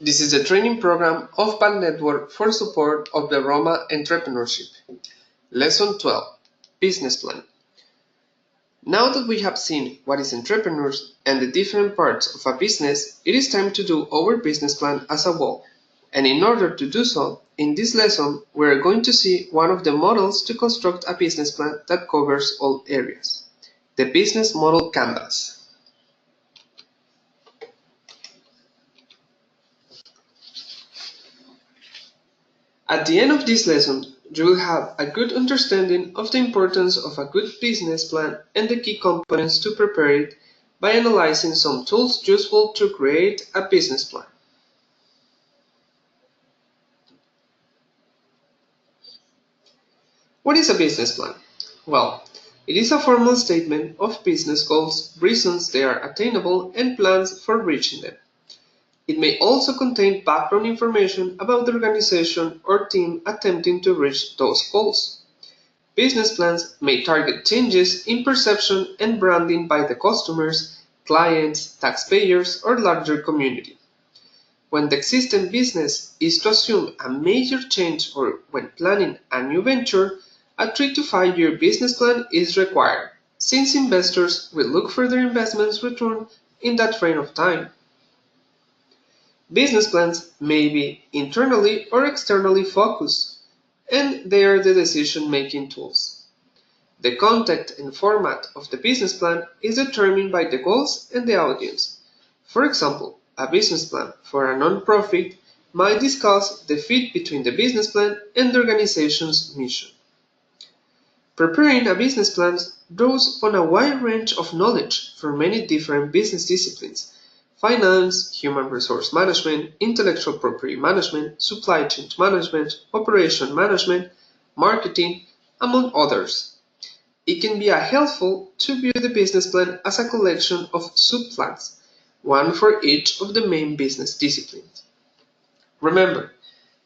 This is a training program of Bank Network for support of the Roma entrepreneurship. Lesson 12: Business Plan. Now that we have seen what is entrepreneurs and the different parts of a business, it is time to do our business plan as a whole. And in order to do so, in this lesson, we are going to see one of the models to construct a business plan that covers all areas: the business model canvas. At the end of this lesson, you will have a good understanding of the importance of a good business plan and the key components to prepare it by analyzing some tools useful to create a business plan. What is a business plan? Well, it is a formal statement of business goals, reasons they are attainable, and plans for reaching them. It may also contain background information about the organization or team attempting to reach those goals. Business plans may target changes in perception and branding by the customers, clients, taxpayers, or larger community. When the existing business is to assume a major change or when planning a new venture, a 3 to 5 year business plan is required, since investors will look for their investments return in that frame of time. Business plans may be internally or externally focused, and they are the decision-making tools. The content and format of the business plan is determined by the goals and the audience. For example, a business plan for a non-profit might discuss the fit between the business plan and the organization's mission. Preparing a business plan draws on a wide range of knowledge from many different business disciplines: finance, human resource management, intellectual property management, supply chain management, operation management, marketing, among others. It can be helpful to view the business plan as a collection of sub-plans, one for each of the main business disciplines. Remember,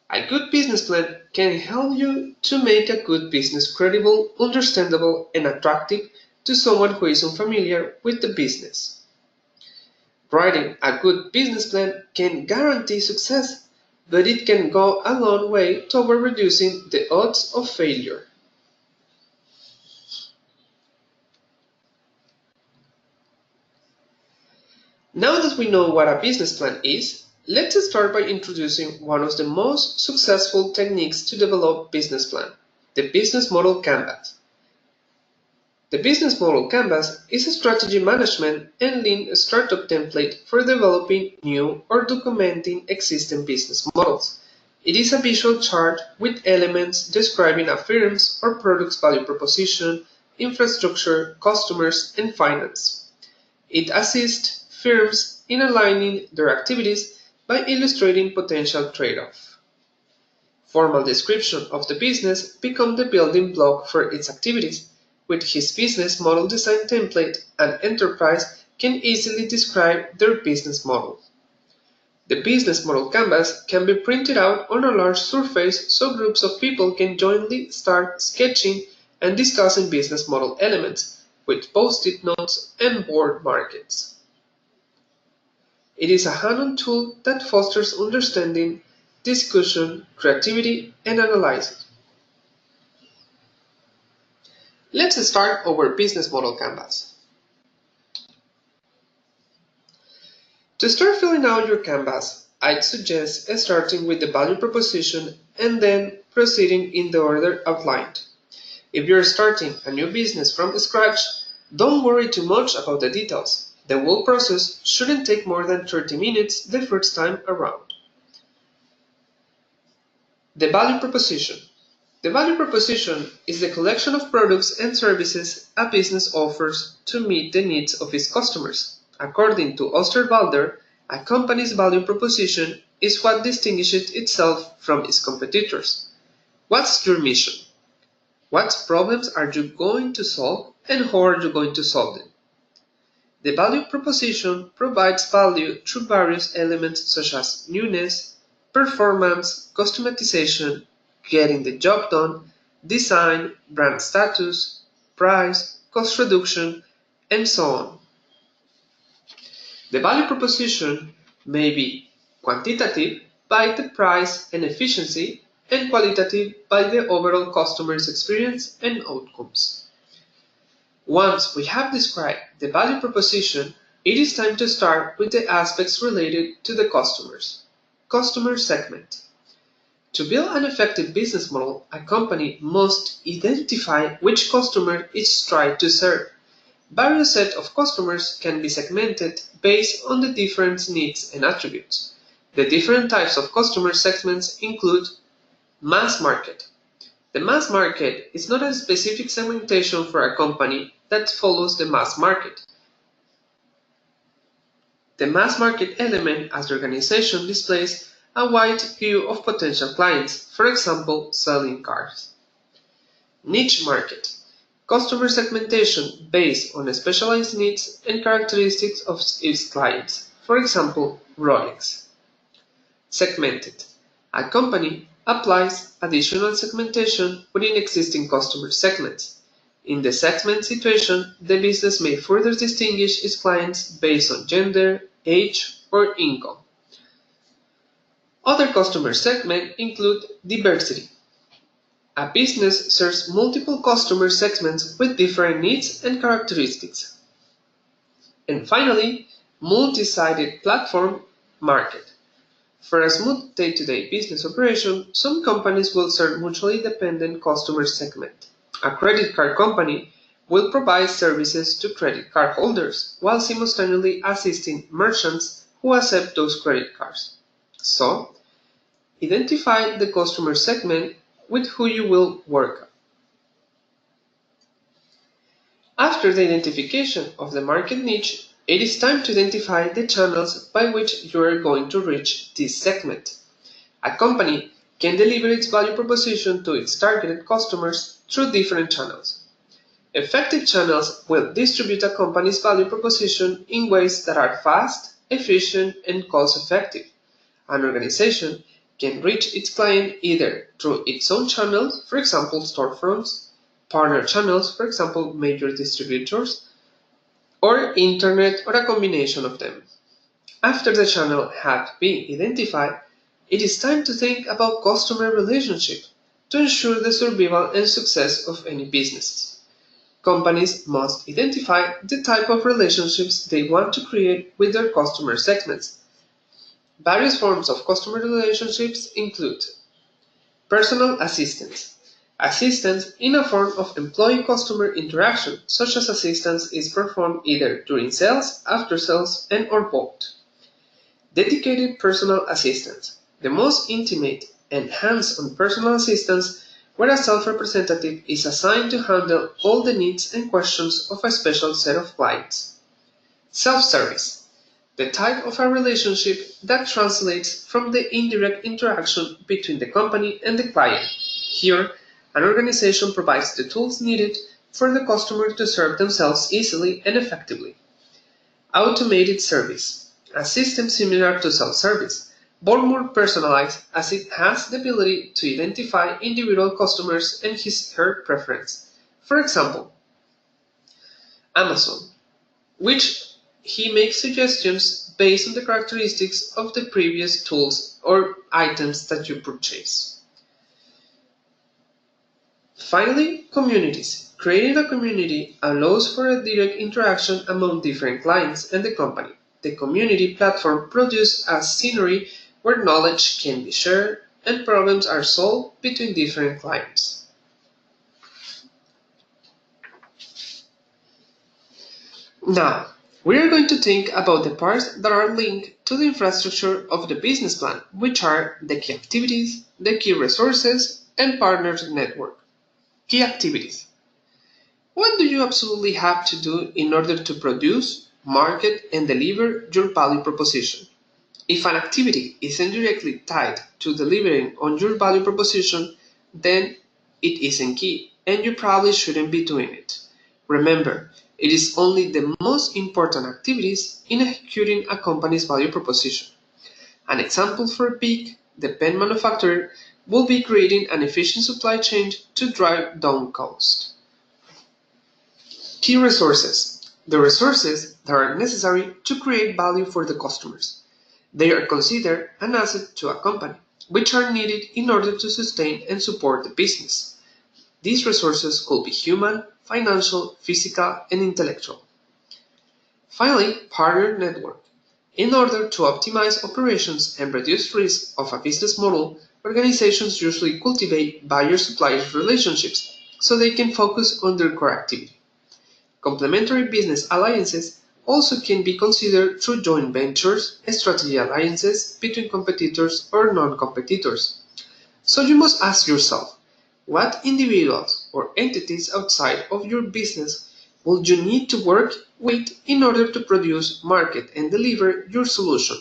a good business plan can help you to make a good business credible, understandable, and attractive to someone who is unfamiliar with the business. Writing a good business plan can guarantee success, but it can go a long way toward reducing the odds of failure. Now that we know what a business plan is, let's start by introducing one of the most successful techniques to develop business plan: the business model canvas. The business model canvas is a strategy management and lean startup template for developing new or documenting existing business models. It is a visual chart with elements describing a firm's or product's value proposition, infrastructure, customers, and finance. It assists firms in aligning their activities by illustrating potential trade-off. Formal description of the business becomes the building block for its activities. With his business model design template, an enterprise can easily describe their business model. The business model canvas can be printed out on a large surface so groups of people can jointly start sketching and discussing business model elements with post-it notes and board markings. It is a hand-on tool that fosters understanding, discussion, creativity, and analysis. Let's start our business model canvas. To start filling out your canvas, I'd suggest starting with the value proposition and then proceeding in the order outlined. If you're starting a new business from scratch, don't worry too much about the details. The whole process shouldn't take more than 30 minutes the first time around. The value proposition. The value proposition is the collection of products and services a business offers to meet the needs of its customers. According to Osterwalder, a company's value proposition is what distinguishes itself from its competitors. What's your mission? What problems are you going to solve and how are you going to solve them? The value proposition provides value through various elements such as newness, performance, customization, getting the job done, design, brand status, price, cost reduction, and so on. The value proposition may be quantitative by the price and efficiency, and qualitative by the overall customer's experience and outcomes. Once we have described the value proposition, it is time to start with the aspects related to the customer segment. To build an effective business model, a company must identify which customer it's trying to serve. Various sets of customers can be segmented based on the different needs and attributes. The different types of customer segments include mass market. The mass market is not a specific segmentation for a company that follows the mass market. The mass market element as the organization displays a wide view of potential clients, for example, selling cars. Niche market. Customer segmentation based on specialized needs and characteristics of its clients, for example, Rolex. Segmented. A company applies additional segmentation within existing customer segments. In the segment situation, the business may further distinguish its clients based on gender, age, or income. Other customer segments include diversity. A business serves multiple customer segments with different needs and characteristics. And finally, multi-sided platform market. For a smooth day-to-day business operation, some companies will serve mutually dependent customer segment. A credit card company will provide services to credit card holders while simultaneously assisting merchants who accept those credit cards. So, identify the customer segment with who you will work. After the identification of the market niche, it is time to identify the channels by which you are going to reach this segment. A company can deliver its value proposition to its targeted customers through different channels. Effective channels will distribute a company's value proposition in ways that are fast, efficient, and cost-effective. An organization can reach its client either through its own channels, for example storefronts, partner channels, for example major distributors, or internet, or a combination of them. After the channel has been identified, it is time to think about customer relationship to ensure the survival and success of any business. Companies must identify the type of relationships they want to create with their customer segments. Various forms of customer relationships include personal assistance. Assistance in a form of employee-customer interaction, such as assistance is performed either during sales, after sales, and or both. Dedicated personal assistance. The most intimate and hands-on personal assistance where a sales representative is assigned to handle all the needs and questions of a special set of clients. Self-service. The type of a relationship that translates from the indirect interaction between the company and the client. Here, an organization provides the tools needed for the customer to serve themselves easily and effectively. Automated service. A system similar to self-service, but more personalized as it has the ability to identify individual customers and his/her preference. For example, Amazon, which he makes suggestions based on the characteristics of the previous tools or items that you purchase. Finally, communities. Creating a community allows for a direct interaction among different clients and the company. The community platform produces a scenery where knowledge can be shared and problems are solved between different clients. Now, we are going to think about the parts that are linked to the infrastructure of the business plan, which are the key activities, the key resources, and partners network. Key activities. What do you absolutely have to do in order to produce, market, and deliver your value proposition? If an activity isn't directly tied to delivering on your value proposition, then it isn't key, and you probably shouldn't be doing it. Remember, it is only the most important activities in executing a company's value proposition. An example for BIC, the pen manufacturer, will be creating an efficient supply chain to drive down cost. Key resources. The resources that are necessary to create value for the customers. They are considered an asset to a company, which are needed in order to sustain and support the business. These resources could be human, financial, physical, and intellectual. Finally, partner network. In order to optimize operations and reduce risk of a business model, organizations usually cultivate buyer-supplier relationships so they can focus on their core activity. Complementary business alliances also can be considered through joint ventures, strategic alliances between competitors or non-competitors. So you must ask yourself, what individuals or entities outside of your business will you need to work with in order to produce, market, and deliver your solution?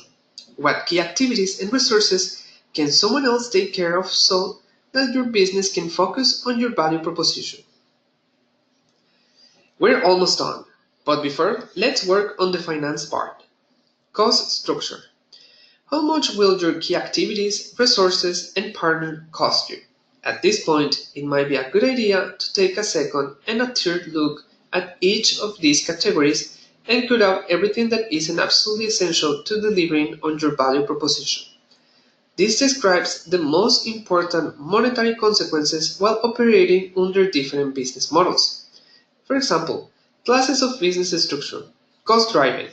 What key activities and resources can someone else take care of so that your business can focus on your value proposition? We're almost done, but before, let's work on the finance part. Cost structure. How much will your key activities, resources, and partner cost you? At this point, it might be a good idea to take a second and a third look at each of these categories and cut out everything that isn't absolutely essential to delivering on your value proposition. This describes the most important monetary consequences while operating under different business models. For example, classes of business structure. Cost driving.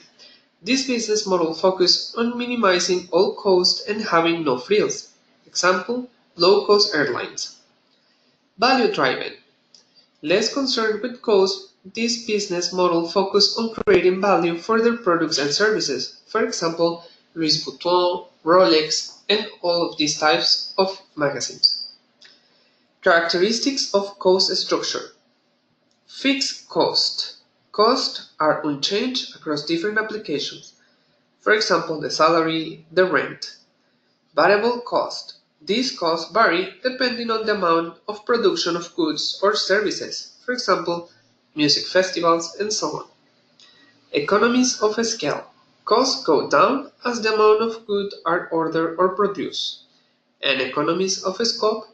This business model focuses on minimizing all costs and having no frills. Example, low-cost airlines. Value driven. Less concerned with cost, this business model focuses on creating value for their products and services. For example, Louis Vuitton, Rolex, and all of these types of magazines. Characteristics of cost structure. Fixed cost. Costs are unchanged across different applications. For example, the salary, the rent. Variable cost. These costs vary depending on the amount of production of goods or services. For example, music festivals and so on. Economies of scale. Costs go down as the amount of goods are ordered or produced. And economies of scope.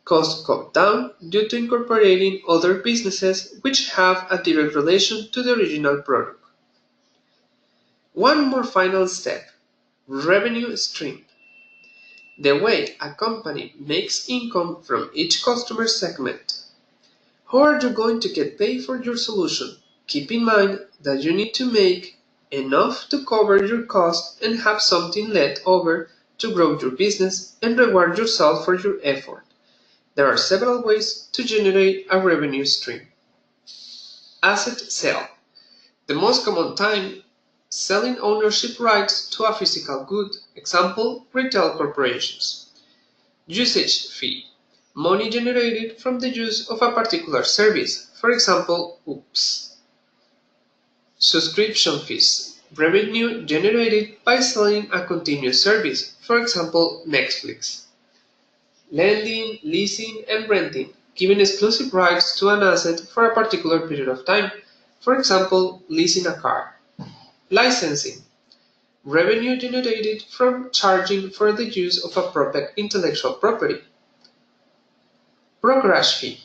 Costs go down due to incorporating other businesses which have a direct relation to the original product. One more final step, revenue stream. The way a company makes income from each customer segment. How are you going to get paid for your solution? Keep in mind that you need to make enough to cover your costs and have something left over to grow your business and reward yourself for your effort. There are several ways to generate a revenue stream. Asset sale. The most common time, selling ownership rights to a physical good, example, retail corporations. Usage fee. Money generated from the use of a particular service, for example, OOPS. Subscription fees. Revenue generated by selling a continuous service, for example, Netflix. Lending, leasing, and renting, giving exclusive rights to an asset for a particular period of time, for example, leasing a car. Licensing, revenue generated from charging for the use of a proper intellectual property. Brokerage fee,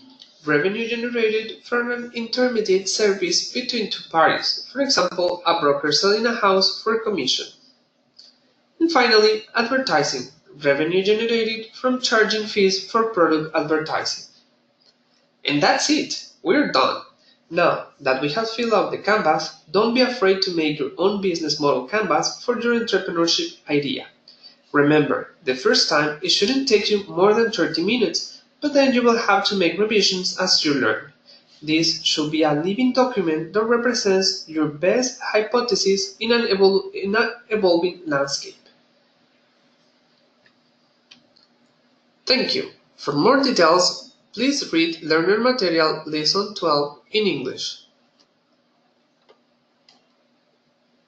revenue generated from an intermediate service between two parties, for example, a broker selling a house for commission. And finally, advertising, revenue generated from charging fees for product advertising. And that's it, we're done. Now that we have filled out the canvas, don't be afraid to make your own business model canvas for your entrepreneurship idea. Remember, the first time it shouldn't take you more than 30 minutes, but then you will have to make revisions as you learn. This should be a living document that represents your best hypothesis in an evolving landscape. Thank you. For more details, please read Learner Material Lesson 12 in English.